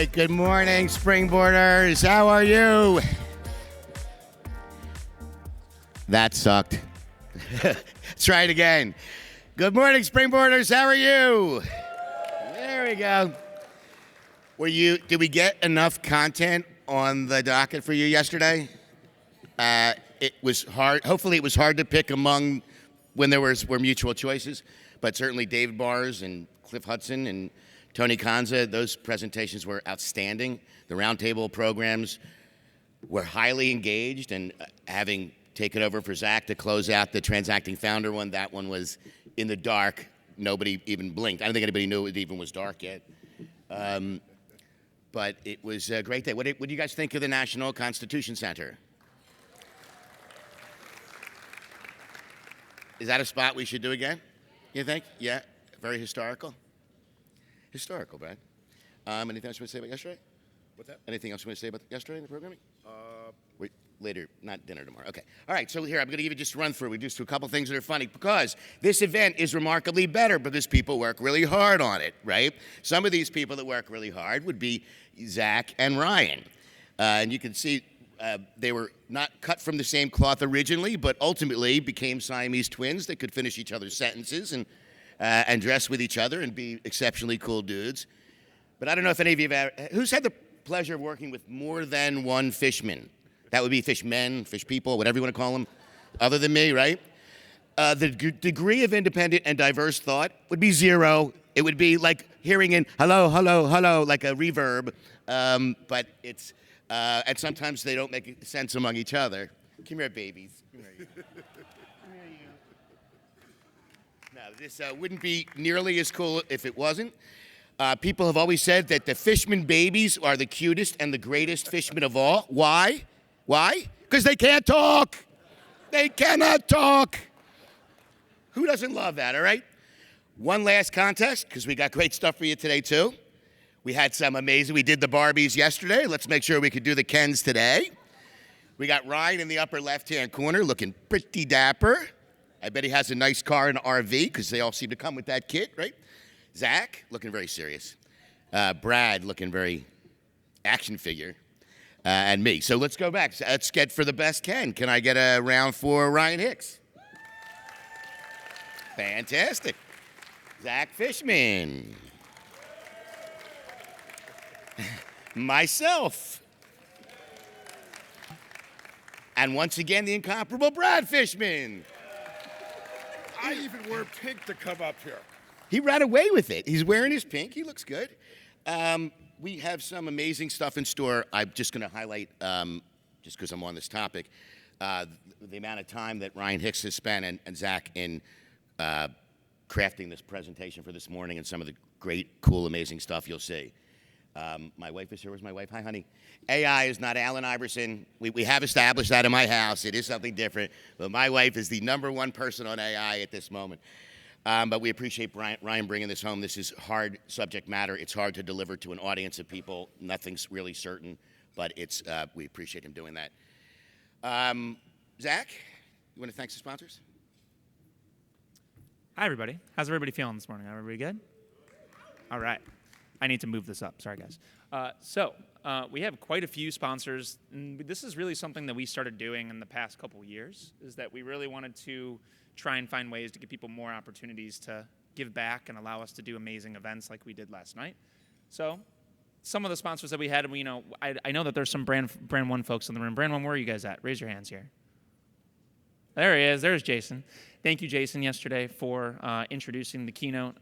right, good morning, Springboarders. How are you? That sucked. Let's try it again. Good morning, Springboarders. How are you? There we go. Did we get enough content on the docket for you yesterday? It was hard. Hopefully, it was hard to pick among when there were mutual choices, but certainly David Bars and Cliff Hudson and Tony Kanza, those presentations were outstanding. The roundtable programs were highly engaged, and having taken over for Zack to close out the Transacting Founder one, that one was in the dark. Nobody even blinked. I don't think anybody knew it even was dark yet. But it was a great day. What do you guys think of the National Constitution Center? Is that a spot we should do again, you think? Yeah, very historical? Historical, Brad. Anything else you want to say about yesterday? What's that? Anything else you want to say about yesterday in the programming? Wait, later, not dinner tomorrow. Okay. All right, so here, I'm going to give you just a run through. We just do a couple things that are funny because this event is remarkably better because people work really hard on it, right? Some of these people that work really hard would be Zack and Ryan. And you can see they were not cut from the same cloth originally, but ultimately became Siamese twins that could finish each other's sentences and dress with each other and be exceptionally cool dudes. But I don't know if any of you have ever, who's had the pleasure of working with more than one Fishman? That would be Fishmen, fish people, whatever you want to call them, other than me, right? The degree of independent and diverse thought would be zero. It would be like hearing in hello, hello, hello, like a reverb. But it's, and sometimes they don't make sense among each other. Come here, babies. Come here, you. No, this wouldn't be nearly as cool if it wasn't. People have always said that the Fishman babies are the cutest and the greatest Fishmen of all. Why? Why? Because they can't talk. They cannot talk. Who doesn't love that, all right? One last contest, because we got great stuff for you today, too. We had some amazing, we did the Barbies yesterday. Let's make sure we could do the Kens today. We got Ryan in the upper left-hand corner looking pretty dapper. I bet he has a nice car and RV, because they all seem to come with that kit, right? Zack, looking very serious. Brad, looking very action figure. And me. So let's go back. Let's get for the best Ken. Can I get a round for Ryan Hicks? Fantastic. Zack Fishman. Myself. And once again, the incomparable Brad Fishman. I even wore pink to come up here. He ran away with it. He's wearing his pink. He looks good. We have some amazing stuff in store. I'm just going to highlight, just because I'm on this topic, the amount of time that Ryan Hicks has spent and Zack in crafting this presentation for this morning and some of the great, cool, amazing stuff you'll see. My wife is here. Where's my wife? Hi, honey. AI is not Allen Iverson. We have established that in my house. It is something different. But my wife is the #1 person on AI at this moment. But we appreciate Ryan bringing this home. This is hard subject matter. It's hard to deliver to an audience of people. Nothing's really certain, but we appreciate him doing that. Zack, you want to thank the sponsors? Hi, everybody. How's everybody feeling this morning? Everybody good? All right. I need to move this up. Sorry, guys. We have quite a few sponsors. And this is really something that we started doing in the past couple years, is that we really wanted to try and find ways to give people more opportunities to give back and allow us to do amazing events like we did last night. So some of the sponsors that we had, I know that there's some brand one folks in the room. Brand one, where are you guys at? Raise your hands here. There he is. There's Jason. Thank you, Jason, yesterday for introducing the keynote.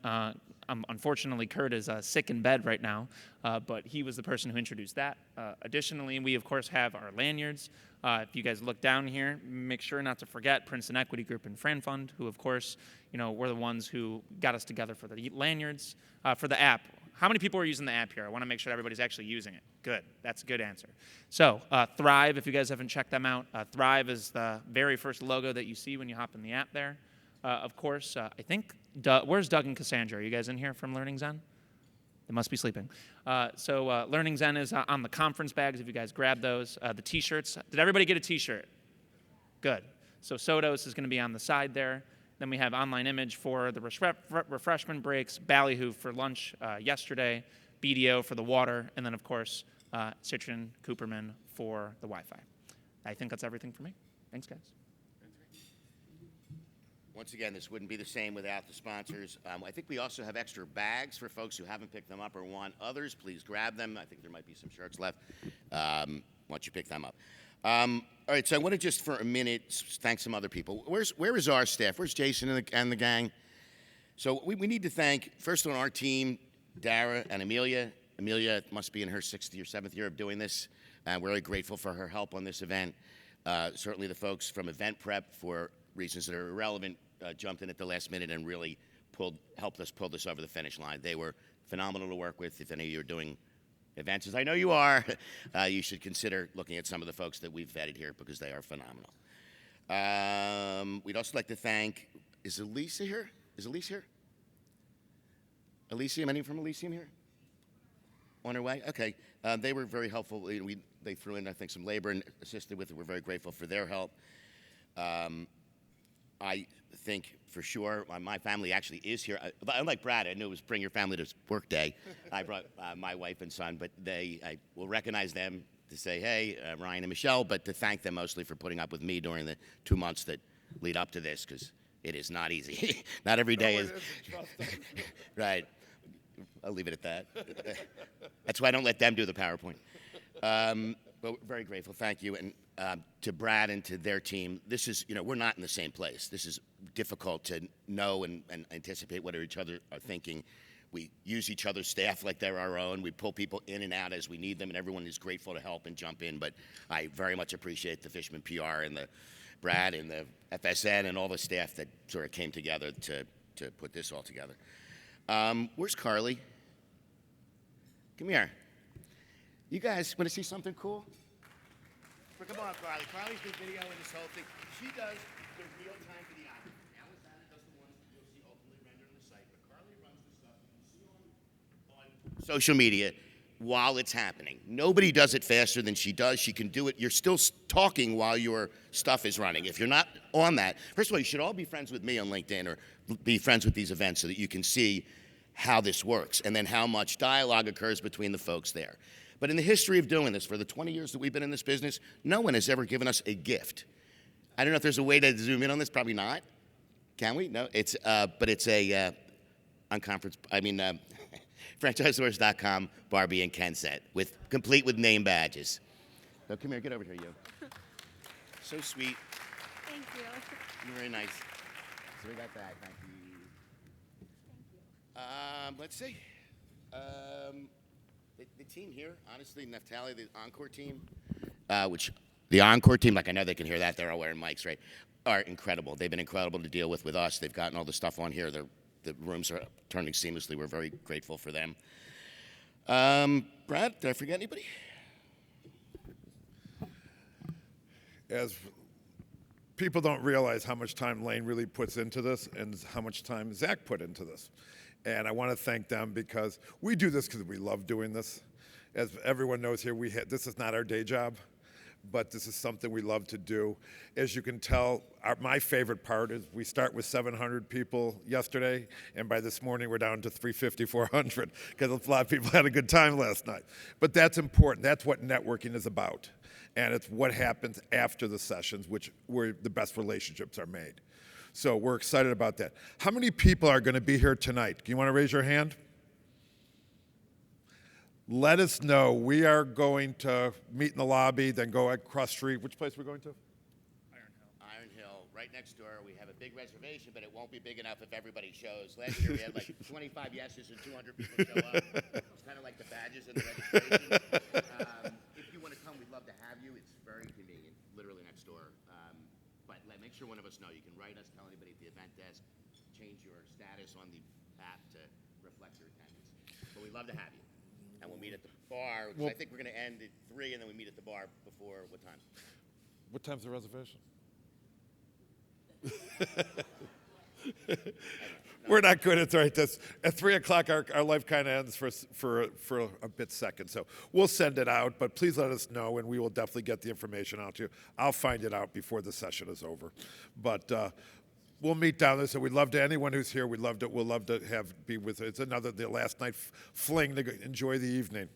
Unfortunately, Kurt is sick in bed right now, but he was the person who introduced that. Additionally, we, of course, have our lanyards. If you guys look down here, make sure not to forget Princeton Equity Group and Fran Fund, who, of course, were the ones who got us together for the lanyards. For the app, how many people are using the app here? I want to make sure everybody's actually using it. Good. That's a good answer. So Thrive, if you guys haven't checked them out, Thrive is the very first logo that you see when you hop in the app there. Of course, I think, where's Doug and Cassandra? Are you guys in here from Learning Zen? They must be sleeping. Learning Zen is on the conference bags, if you guys grab those. The T-shirts. Did everybody get a T-shirt? Good. So Sodos is going to be on the side there. Then we have Online Image for the refreshment breaks, Ballyhoo for lunch yesterday, BDO for the water, and then, of course, Citron Cooperman for the Wi-Fi. I think that's everything for me. Thanks, guys. Once again, this wouldn't be the same without the sponsors. I think we also have extra bags for folks who haven't picked them up or want others. Please grab them. I think there might be some shirts left once you pick them up. All right, so I want to just for a minute thank some other people. Where is our staff? Where's Jason and the gang? So we need to thank, first on our team, Dara and Amelia. Amelia must be in her 6th or 7th year of doing this. We're really grateful for her help on this event. Certainly the folks from Event Prep, for reasons that are irrelevant, jumped in at the last minute and really helped us pull this over the finish line. They were phenomenal to work with. If any of you are doing events, as I know you are, you should consider looking at some of the folks that we've vetted here because they are phenomenal. We'd also like to thank, is Alicia here? Is Elise here? Elysium, anyone from Elysium here? On her way? Okay. They were very helpful. They threw in, I think, some labor and assisted with it. We're very grateful for their help. I think for sure my family actually is here. Unlike Brad, I knew it was bring your family to work day. I brought my wife and son, but I will recognize them to say, hey, Ryan and Michelle, but to thank them mostly for putting up with me during the 2 months that lead up to this, because it is not easy. Not every day is. Right. I'll leave it at that. That's why I don't let them do the PowerPoint. But we're very grateful. Thank you. And to Brad and to their team, this is, we're not in the same place. This is difficult to know and anticipate what each other are thinking. We use each other's staff like they're our own. We pull people in and out as we need them, and everyone is grateful to help and jump in. But I very much appreciate the Fishman PR and the Brad and the FSN and all the staff that sort of came together to put this all together. Where's Carly? Come here. You guys want to see something cool? Come on, Carly. Carly's been videoing this whole thing. She does the real-time videography. Alexander does the ones that you'll see ultimately rendered on the site. But Carly runs the stuff you can see on social media while it's happening. Nobody does it faster than she does. She can do it. You're still talking while your stuff is running. If you're not on that, first of all, you should all be friends with me on LinkedIn or be friends with these events so that you can see how this works and then how much dialogue occurs between the folks there. But in the history of doing this, for the 20 years that we've been in this business, no one has ever given us a gift. I don't know if there's a way to zoom in on this. Probably not. Can we? No. It's but it's a Franchisors.com Barbie and Ken set complete with name badges. So come here, get over here, you. So sweet. Thank you. You're very nice. So we got that. Thank you. Let's see. The team here, honestly, Neftali, the Encore team, the Encore team, like I know they can hear that, they're all wearing mics, right, are incredible. They've been incredible to deal with us. They've gotten all the stuff on here. The rooms are turning seamlessly. We're very grateful for them. Brad, did I forget anybody? As people don't realize how much time Lane really puts into this and how much time Zack put into this. And I want to thank them because we do this because we love doing this. As everyone knows here, this is not our day job, but this is something we love to do. As you can tell, my favorite part is we start with 700 people yesterday, and by this morning we're down to 350, 400, because a lot of people had a good time last night. But that's important. That's what networking is about. And it's what happens after the sessions, where the best relationships are made. So we're excited about that. How many people are going to be here tonight? You want to raise your hand? Let us know. We are going to meet in the lobby, then go across the street. Which place are we going to? Iron Hill, right next door. We have a big reservation, but it won't be big enough if everybody shows. Last year we had like 25 yeses and 200 people show up. It's kind of like the badges and the registration. If you want to come, we'd love to have you. It's very convenient, literally next door. But make sure one of us know. You can write us, tell anybody at the event desk, change your status on the app to reflect your attendance. But we'd love to have you. And we'll meet at the bar. I think we're going to end at 3, and then we meet at the bar before what time? What time's the reservation? We're not good at this. At 3 o'clock, our life kind of ends for a bit second. So we'll send it out, but please let us know, and we will definitely get the information out to you. I'll find it out before the session is over. But we'll meet down there. So we'd love to, anyone who's here, we'll love to be with. It's the last night fling to enjoy the evening.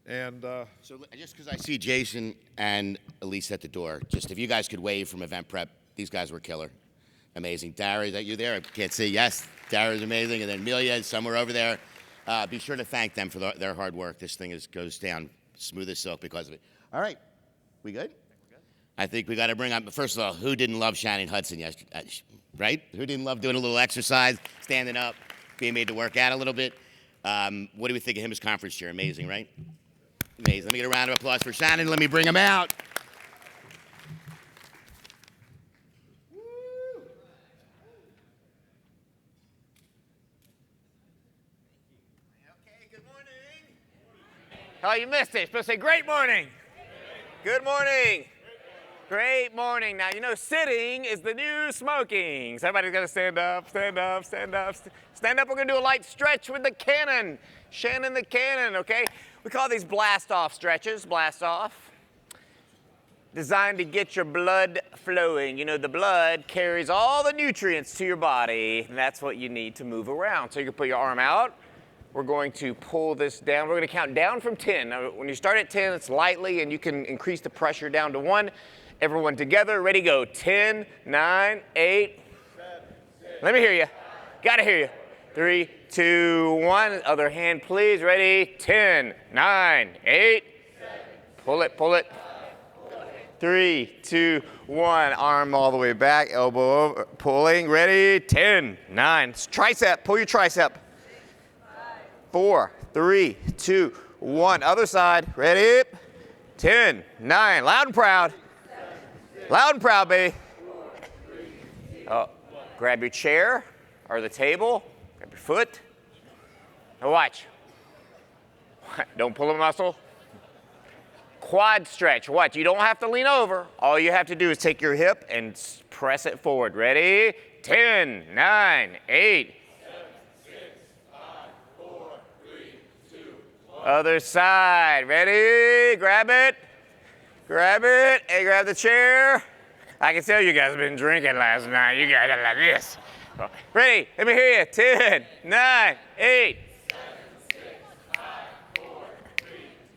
And So just because I see Jason and Elise at the door, just if you guys could wave from event prep, these guys were killer. Amazing. Dara, is that you there? I can't see. Yes, Dara's amazing. And then Amelia is somewhere over there. Be sure to thank them for their hard work. This thing goes down smooth as silk because of it. All right. We good? I think we got to bring up, first of all, who didn't love Shannon Hudson yesterday, right? Who didn't love doing a little exercise, standing up, being made to work out a little bit? What do we think of him as conference chair? Amazing, right? Amazing. Let me get a round of applause for Shannon. Let me bring him out. Okay, good morning. Oh, you missed it. You're supposed to say, great morning. Good morning. Great morning. Now, you know, sitting is the new smoking. So everybody's got to stand up, stand up, stand up. Stand up. We're going to do a light stretch with the cannon. Shannon the cannon, okay? We call these blast-off stretches, blast-off. Designed to get your blood flowing. You know, the blood carries all the nutrients to your body, and that's what you need to move around. So you can put your arm out. We're going to pull this down. We're going to count down from 10. Now, when you start at 10, it's lightly, and you can increase the pressure down to 1. Everyone together, ready, go. 10, 9, 8. 7, 6, let me hear you. Gotta hear you. 3, 2, 1. Other hand, please. Ready? 10, 9, 8. 7, pull it, pull it. 3, 2, 1. Arm all the way back, elbow over, pulling. Ready? 10, 9. Tricep, pull your tricep. 4, 3, 2, 1. Other side. Ready? 10, 9. Loud and proud. Loud and proud, baby. Oh, grab your chair or the table. Grab your foot. Now watch. Don't pull a muscle. Quad stretch. Watch. You don't have to lean over. All you have to do is take your hip and press it forward. Ready? 10, 9, 8. 7, 6, 5, 4, 3, 2, 1. Other side. Ready? Grab it. Grab it, and grab the chair. I can tell you guys have been drinking last night. You guys are like this. Ready? Let me hear you. 10, 9, 8. 7, 6, 5, 4, 3,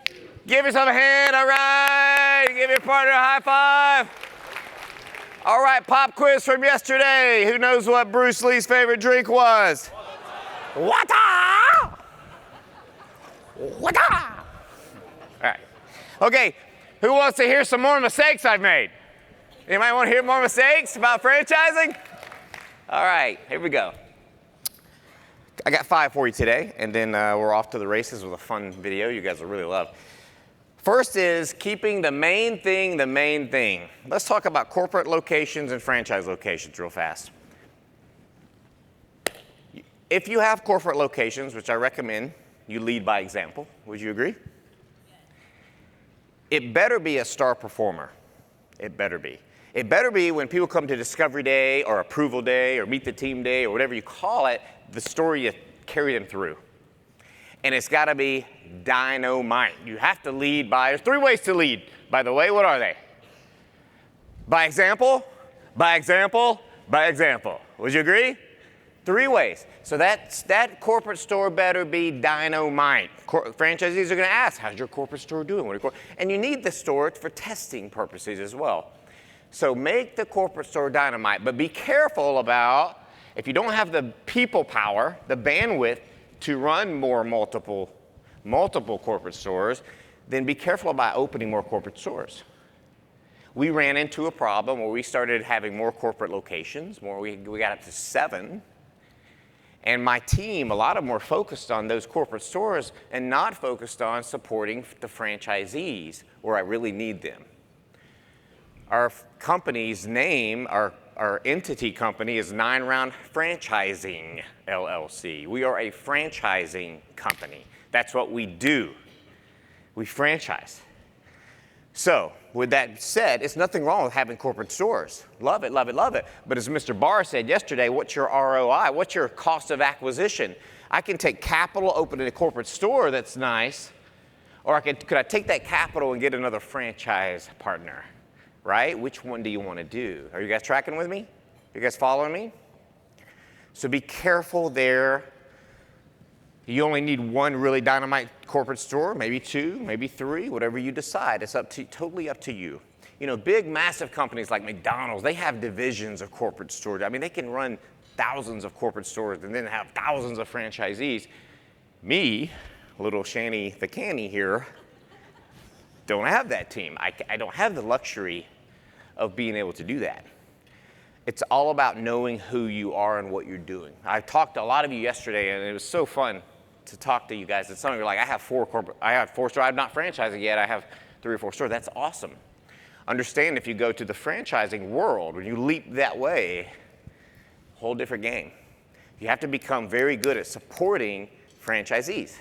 2. Give yourself a hand, all right. Give your partner a high five. All right, pop quiz from yesterday. Who knows what Bruce Lee's favorite drink was? Water. Water. All right. Okay. Who wants to hear some more mistakes I've made? Anybody want to hear more mistakes about franchising? All right, here we go. I got 5 for you today, and then we're off to the races with a fun video you guys will really love. First is keeping the main thing the main thing. Let's talk about corporate locations and franchise locations real fast. If you have corporate locations, which I recommend, you lead by example. Would you agree? It better be a star performer. It better be. It better be when people come to Discovery Day or Approval Day or Meet the Team Day or whatever you call it, the story you carry them through. And it's got to be dynamite. You have to lead by, there's 3 ways to lead, by the way. What are they? By example, by example, by example. Would you agree? 3 ways. So that corporate store better be dynamite. Franchisees are going to ask, how's your corporate store doing? And you need the store for testing purposes as well. So make the corporate store dynamite, but be careful about, if you don't have the people power, the bandwidth to run more multiple corporate stores, then be careful about opening more corporate stores. We ran into a problem where we started having more corporate locations, we got up to 7. And my team, a lot of them were focused on those corporate stores and not focused on supporting the franchisees where I really need them. Our company's name, our entity company is 9 Round Franchising, LLC. We are a franchising company. That's what we do. We franchise. So, with that said, it's nothing wrong with having corporate stores. Love it, love it, love it. But as Mr. Barr said yesterday, what's your ROI? What's your cost of acquisition? I can take capital, open a corporate store that's nice, or could I take that capital and get another franchise partner, right? Which one do you want to do? Are you guys tracking with me? You guys following me? So be careful there. You only need one really dynamite corporate store, maybe two, maybe three, whatever you decide. It's totally up to you. You know, big, massive companies like McDonald's, they have divisions of corporate stores. I mean, they can run thousands of corporate stores and then have thousands of franchisees. Me, little Shanny the Canny here, don't have that team. I don't have the luxury of being able to do that. It's all about knowing who you are and what you're doing. I talked to a lot of you yesterday, and it was so fun to talk to you guys. And some of you are like, I have four stores. I'm not franchising yet. I have 3 or 4 stores. That's awesome. Understand, if you go to the franchising world, when you leap that way, whole different game. You have to become very good at supporting franchisees.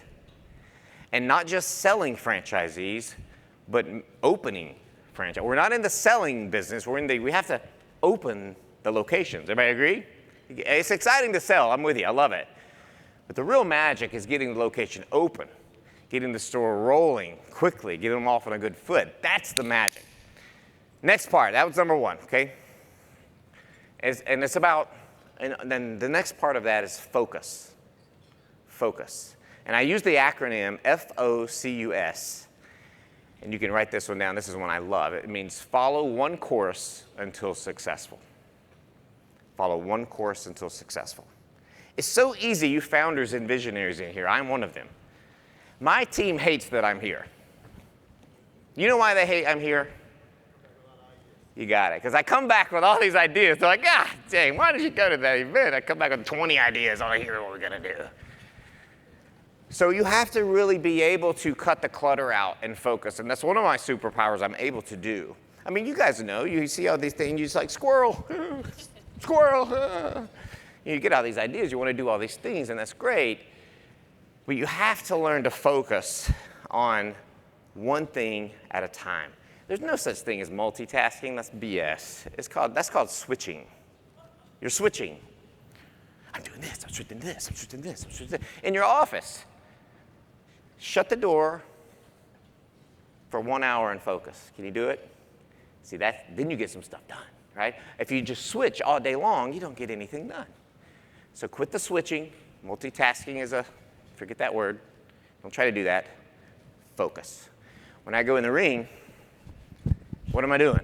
And not just selling franchisees, but opening franchise. We're not in the selling business. We have to open the locations. Everybody agree? It's exciting to sell. I'm with you. I love it. But the real magic is getting the location open, getting the store rolling quickly, getting them off on a good foot. That's the magic. Next part. That was number 1, okay? And then the next part of that is focus. Focus. And I use the acronym FOCUS. And you can write this one down. This is one I love. It means follow one course until successful. Follow one course until successful. It's so easy, you founders and visionaries in here. I'm one of them. My team hates that I'm here. You know why they hate I'm here? You got it. Because I come back with all these ideas. They're like, ah, dang, why did you go to that event? I come back with 20 ideas. Oh, here's what we're going to do. So you have to really be able to cut the clutter out and focus. And that's one of my superpowers I'm able to do. I mean, you guys know. You see all these things. You're just like, squirrel, squirrel. You get all these ideas. You want to do all these things, and that's great. But you have to learn to focus on one thing at a time. There's no such thing as multitasking. That's BS. That's called switching. You're switching. I'm doing this. I'm switching this. I'm switching this. I'm switching this. In your office, shut the door for 1 hour and focus. Can you do it? See, then you get some stuff done, right? If you just switch all day long, you don't get anything done. So quit the switching. Multitasking is forget that word. Don't try to do that. Focus. When I go in the ring, what am I doing?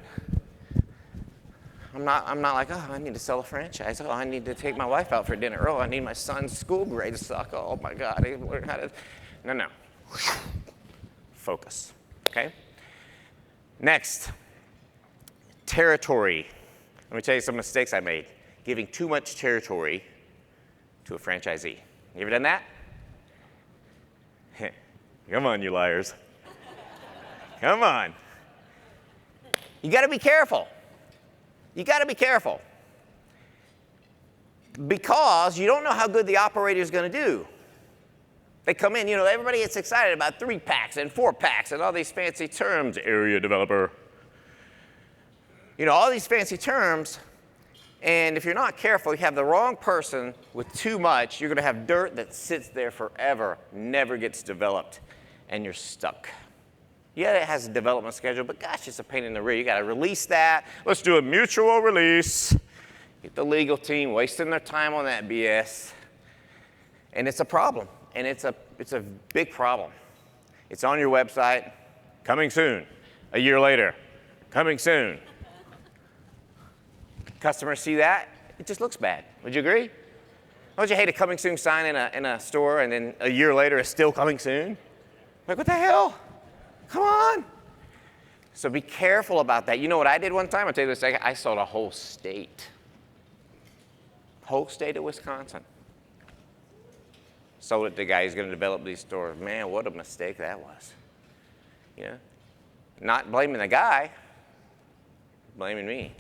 I'm not like, oh, I need to sell a franchise. Oh, I need to take my wife out for dinner. Oh, I need my son's school grades suck. Oh my God, I learn how to. No. Focus. Okay? Next, territory. Let me tell you some mistakes I made. Giving too much territory to a franchisee. You ever done that? Come on, you liars. Come on. You got to be careful. You got to be careful. Because you don't know how good the operator is going to do. They come in, everybody gets excited about 3-packs and 4-packs and all these fancy terms, area developer. All these fancy terms, and if you're not careful, you have the wrong person with too much, you're going to have dirt that sits there forever, never gets developed, and you're stuck. Yeah, it has a development schedule, but gosh, it's a pain in the rear. You got to release that. Let's do a mutual release. Get the legal team wasting their time on that BS. And it's a problem, and it's a big problem. It's on your website, coming soon. A year later, coming soon. Customers see that, it just looks bad. Would you agree? Don't you hate a coming soon sign in a store, and then a year later it's still coming soon? Like, what the hell? Come on. So be careful about that. You know what I did one time? I'll tell you this. I sold a whole state. Whole state of Wisconsin. Sold it to the guy who's going to develop these stores. Man, what a mistake that was. Not blaming the guy, blaming me.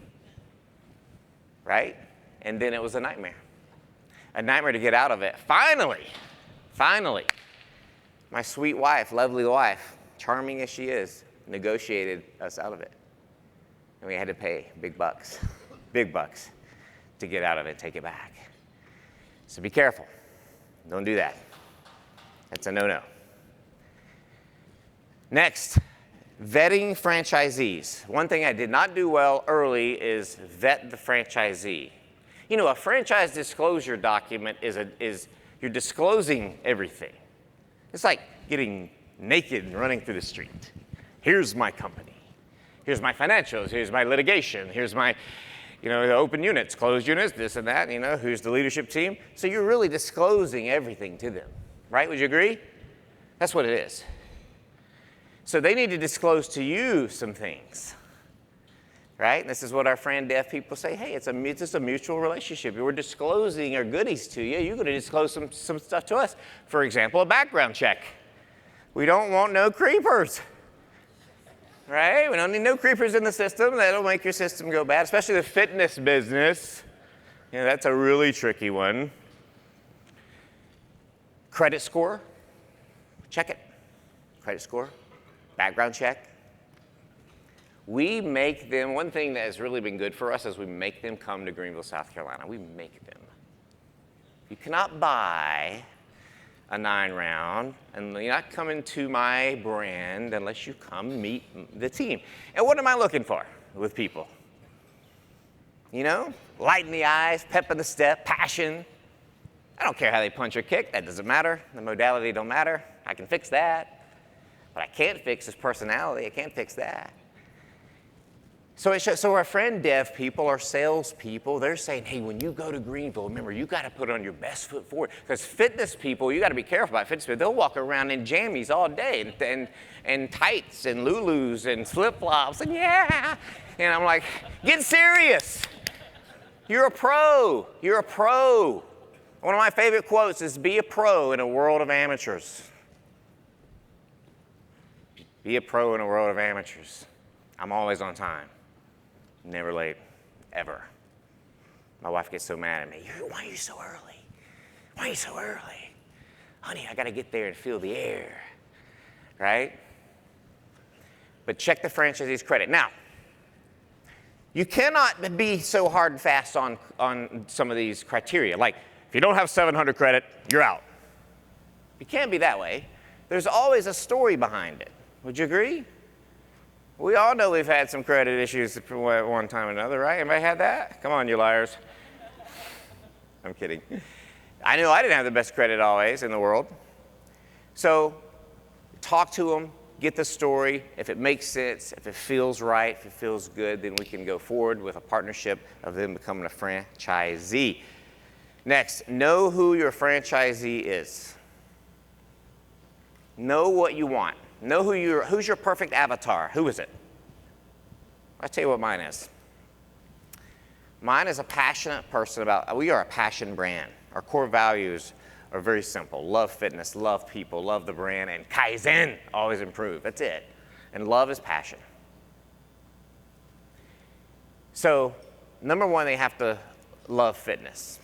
Right? And then it was a nightmare. A nightmare to get out of it. Finally, my sweet wife, lovely wife, charming as she is, negotiated us out of it. And we had to pay big bucks to get out of it, take it back. So be careful. Don't do that. That's a no-no. Next, vetting franchisees. One thing I did not do well early is vet the franchisee. You know, a franchise disclosure document is you're disclosing everything. It's like getting naked and running through the street. Here's my company. Here's my financials. Here's my litigation. Here's my, the open units, closed units, this and that, who's the leadership team. So you're really disclosing everything to them, right? Would you agree? That's what it is. So they need to disclose to you some things, right? And this is what our friend deaf people say. Hey, it's just a mutual relationship. We're disclosing our goodies to you. You're going to disclose some stuff to us. For example, a background check. We don't want no creepers, right? We don't need no creepers in the system. That'll make your system go bad, especially the fitness business. That's a really tricky one. Credit score. Check it. Credit score. Background check. We make them, one thing that has really been good for us is we make them come to Greenville, South Carolina. We make them. You cannot buy a 9-round, and you're not coming to my brand unless you come meet the team. And what am I looking for with people? Light in the eyes, pep in the step, passion. I don't care how they punch or kick. That doesn't matter. The modality don't matter. I can fix that. What I can't fix is personality. I can't fix that. So our friend deaf people, our sales people, they're saying, hey, when you go to Greenville, remember, you got to put on your best foot forward. Because fitness people, you got to be careful about fitness people. They'll walk around in jammies all day and tights and Lulus and flip-flops and yeah. And I'm like, get serious. You're a pro. You're a pro. One of my favorite quotes is, be a pro in a world of amateurs. Be a pro in a world of amateurs. I'm always on time. Never late, ever. My wife gets so mad at me. Why are you so early? Why are you so early? Honey, I got to get there and feel the air, right? But check the franchisee's credit. Now, you cannot be so hard and fast on some of these criteria. Like, if you don't have 700 credit, you're out. You can't be that way. There's always a story behind it. Would you agree? We all know we've had some credit issues at one time or another, right? Anybody had that? Come on, you liars. I'm kidding. I know I didn't have the best credit always in the world. So talk to them, get the story. If it makes sense, if it feels right, if it feels good, then we can go forward with a partnership of them becoming a franchisee. Next, know who your franchisee is. Know what you want. Know who's your perfect avatar. Who is it? I'll tell you what mine is. Mine is a passionate person we are a passion brand. Our core values are very simple. Love fitness, love people, love the brand, and Kaizen, always improve. That's it. And love is passion. So, number one, they have to love fitness.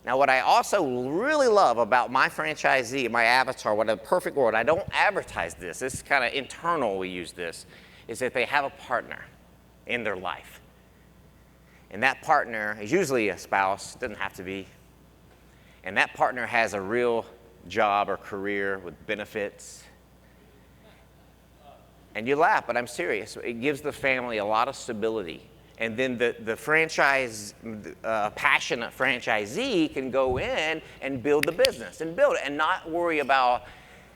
Now, what I also really love about my franchisee, my avatar, what a perfect world, I don't advertise this, this is kind of internal, we use this, is that they have a partner in their life. And that partner is usually a spouse, doesn't have to be. And that partner has a real job or career with benefits. And you laugh, but I'm serious. It gives the family a lot of stability. And then the franchise, passionate franchisee can go in and build the business and build it and not worry about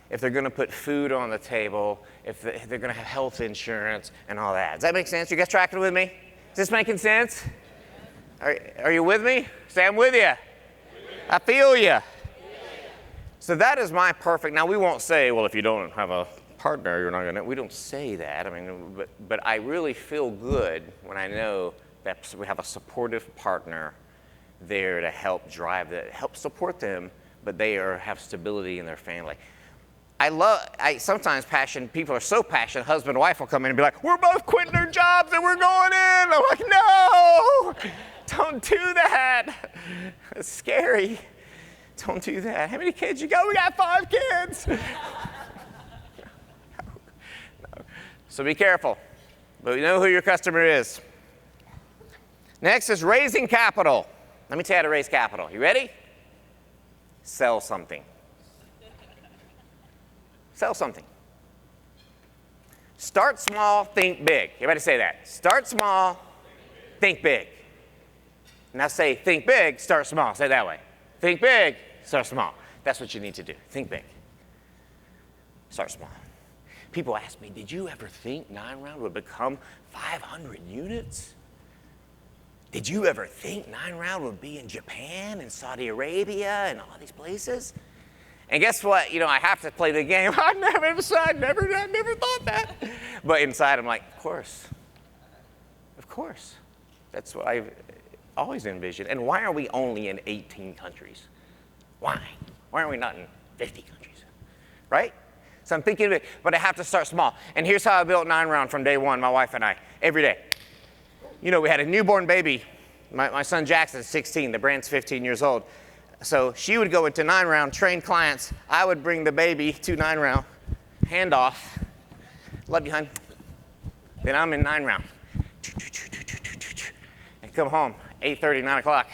if they're going to put food on the table, if they're going to have health insurance and all that. Does that make sense? You guys tracking with me? Is this making sense? Are you with me? Say, I'm with you. I feel you. So that is my perfect. Now, we won't say, well, if you don't have a partner, you're not going to. We don't say that. I mean, but I really feel good when I know that we have a supportive partner there to help drive that, help support them, but they have stability in their family. Sometimes people are so passionate, husband and wife will come in and be like, we're both quitting our jobs and we're going in. I'm like, no, don't do that. It's scary. Don't do that. How many kids you got? We got 5 kids. So be careful, but you know who your customer is. Next is raising capital. Let me tell you how to raise capital. You ready? Sell something. Sell something. Start small, think big. Everybody say that. Start small, think big. Now say, think big, start small. Say it that way. Think big, start small. That's what you need to do. Think big. Start small. People ask me, did you ever think 9-round would become 500 units? Did you ever think 9-round would be in Japan and Saudi Arabia and all these places? And guess what? You know, I have to play the game. I never thought that. But inside, I'm like, of course. Of course. That's what I've always envisioned. And why are we only in 18 countries? Why? Why aren't we not in 50 countries? Right? So I'm thinking of it, but I have to start small. And here's how I built 9-round from day one, my wife and I, every day. You know, we had a newborn baby. My son Jackson's 16, the brand's 15 years old. So she would go into 9-round, train clients. I would bring the baby to 9-round, hand off. Love you, hon. Then I'm in 9-round. And come home, 8:30, 9 o'clock.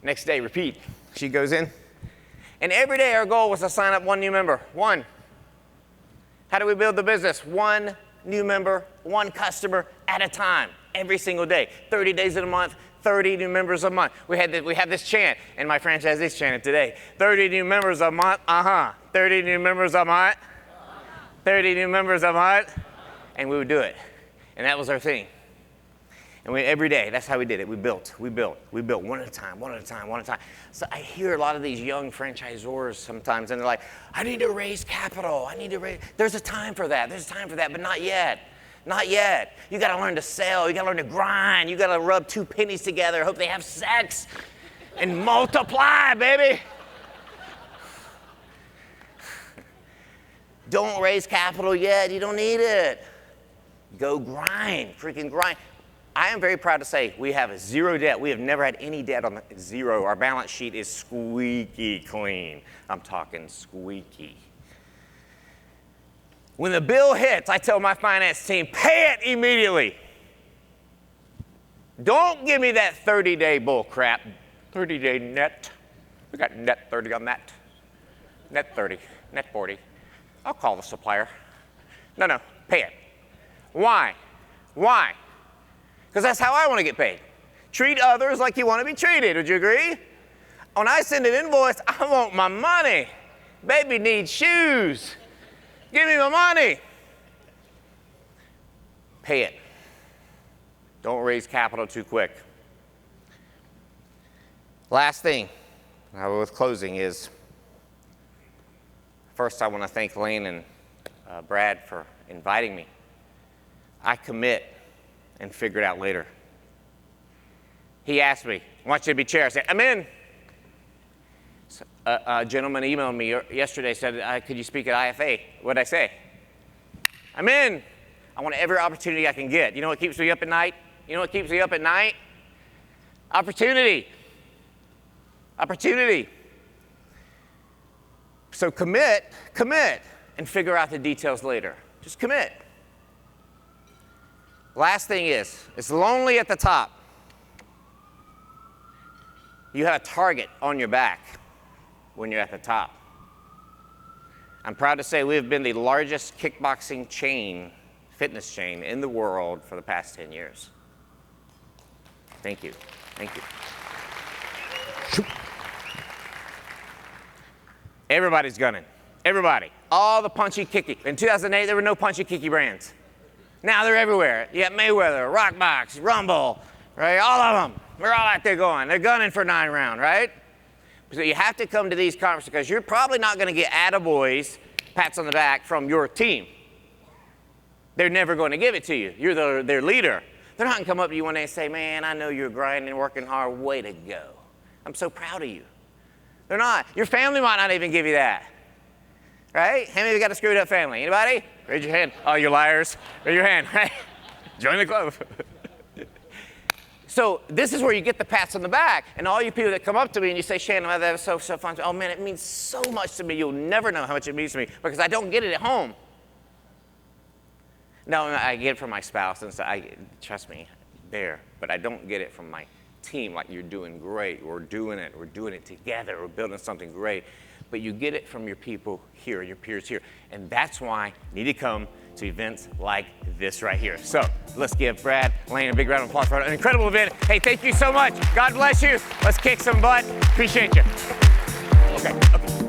Next day, repeat. She goes in. And every day our goal was to sign up one new member. One. How do we build the business? One new member, one customer at a time, every single day. 30 days in a month, 30 new members a month. We have this chant, and my franchisees chant it today. 30 new members a month, 30 new members a month, 30 new members a month, and we would do it. And that was our thing. And every day, that's how we did it. We built one at a time, one at a time, one at a time. So I hear a lot of these young franchisors sometimes, and they're like, I need to raise capital. There's a time for that, but not yet. Not yet. You got to learn to sell. You got to learn to grind. You got to rub 2 pennies together, hope they have sex, and multiply, baby. Don't raise capital yet. You don't need it. Go grind, freaking grind. I am very proud to say we have zero debt. We have never had any debt on zero. Our balance sheet is squeaky clean. I'm talking squeaky. When the bill hits, I tell my finance team, pay it immediately. Don't give me that 30-day bull crap. 30-day net. We got net 30 on that. Net 30, net 40. I'll call the supplier. No, pay it. Why? Why? Because that's how I want to get paid. Treat others like you want to be treated. Would you agree? When I send an invoice, I want my money. Baby needs shoes. Give me my money. Pay it. Don't raise capital too quick. Last thing, with closing, is first I want to thank Lane and Brad for inviting me. I commit and figure it out later. He asked me, I want you to be chair. I said, I'm in. So, a gentleman emailed me yesterday, said, could you speak at IFA? What did I say? I'm in. I want every opportunity I can get. You know what keeps me up at night? You know what keeps me up at night? Opportunity. Opportunity. So commit, and figure out the details later. Just commit. Last thing is, it's lonely at the top. You have a target on your back when you're at the top. I'm proud to say we have been the largest kickboxing chain, fitness chain in the world for the past 10 years. Thank you. Thank you. Everybody's gunning. Everybody. All the punchy kicky. In 2008, there were no punchy kicky brands. Now they're everywhere. You got Mayweather, Rockbox, Rumble, right? All of them. We're all out there going. They're gunning for 9-round, right? So you have to come to these conferences because you're probably not going to get attaboys, pats on the back from your team. They're never going to give it to you. You're their leader. They're not going to come up to you one day and say, man, I know you're grinding, working hard. Way to go. I'm so proud of you. They're not. Your family might not even give you that. Right? How many of you got a screwed up family? Anybody? Raise your hand. Oh, you liars. Raise your hand. Join the club. So this is where you get the pats on the back. And all you people that come up to me and you say, Shannon, that was so fun. Oh, man, it means so much to me. You'll never know how much it means to me because I don't get it at home. No, I get it from my spouse. And so trust me, there. But I don't get it from my team, like you're doing great. We're doing it together. We're building something great. But you get it from your people here, your peers here. And that's why you need to come to events like this right here. So let's give Brad Lane a big round of applause for an incredible event. Hey, thank you so much. God bless you. Let's kick some butt. Appreciate you. Okay.